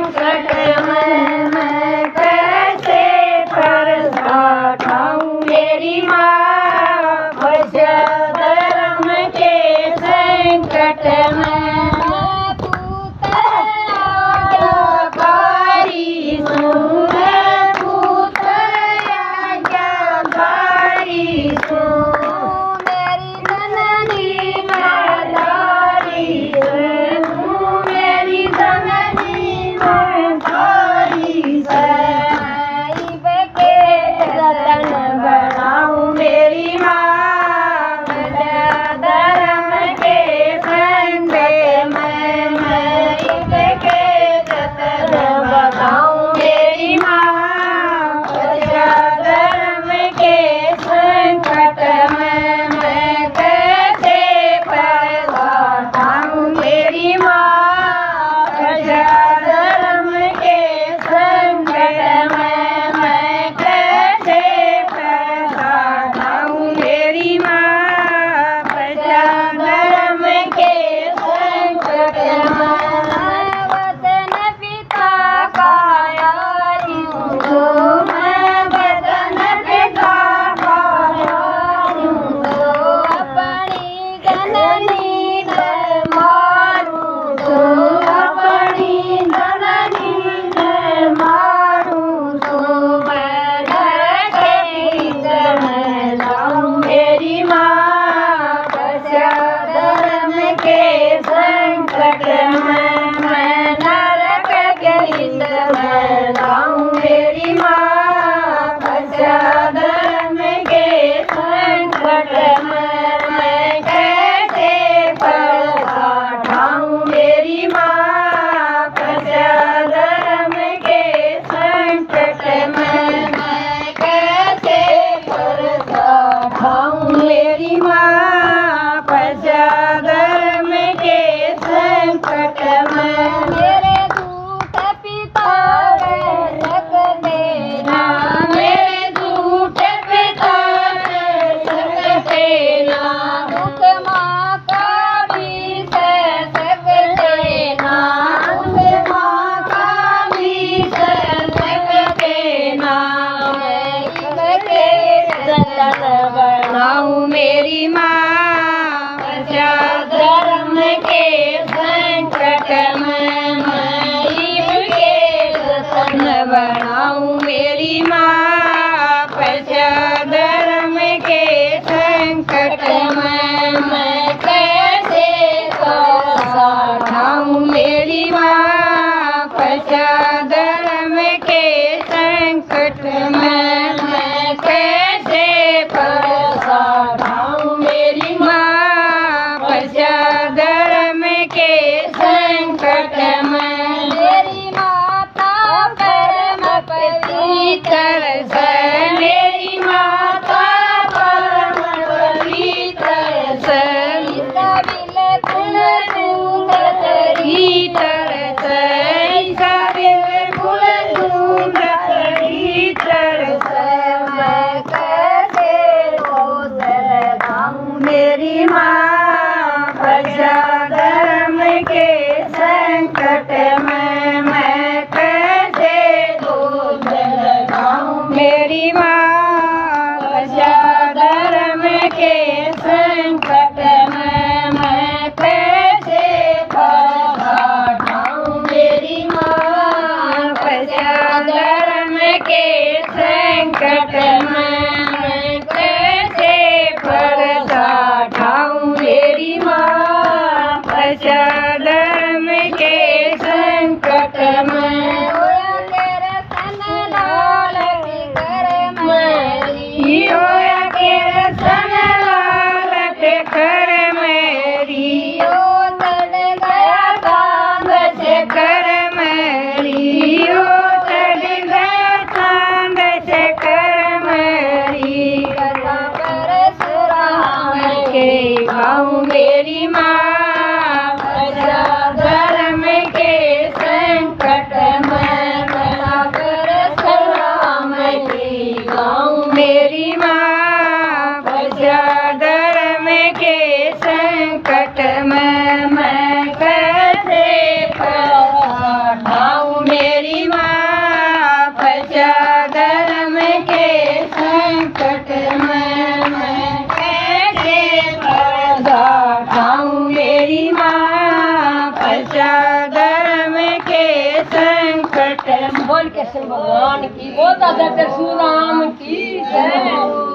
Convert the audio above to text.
संकट में मैं कैसे परसाठाऊं मेरी माँ बचा धर्म के संकट में बनाऊं मेरी माँ बचा धर्म के संकट में मैं ईब के रतन बनाऊं मेरी माँ बचा धर्म के संकट में मैं कैसे परसाठाऊं मेरी माँ बचा धर्म के संकट में मैं कैसे परसाठाऊं मेरी माँ बचा धर्म के संकट में मेरी माता परम पवित्र है मेरी माता परम पवित्र है बिल्कुल सुंदर मेरी माँ बचा धर्म के संकट में मैं कैसे दोष लगाऊं मेरी माँ बचा धर्म के संकट में मैं कैसे परसाठाऊं मेरी माँ बचा धर्म के संकट में मैं कैसे परसाठाऊं मेरी माँ बचा धर्म के संकट में होया के रसन लाल के कर मेरी ओ चढ़ गया तांग से कर मेरी ओ चढ़ गया तांग संकट में मैं कैसे पर्दा उठाऊं मेरी माँ, फंसा धर्म के संकट। बोल कैसे भगवान की, बोल दादा परशुराम की जय।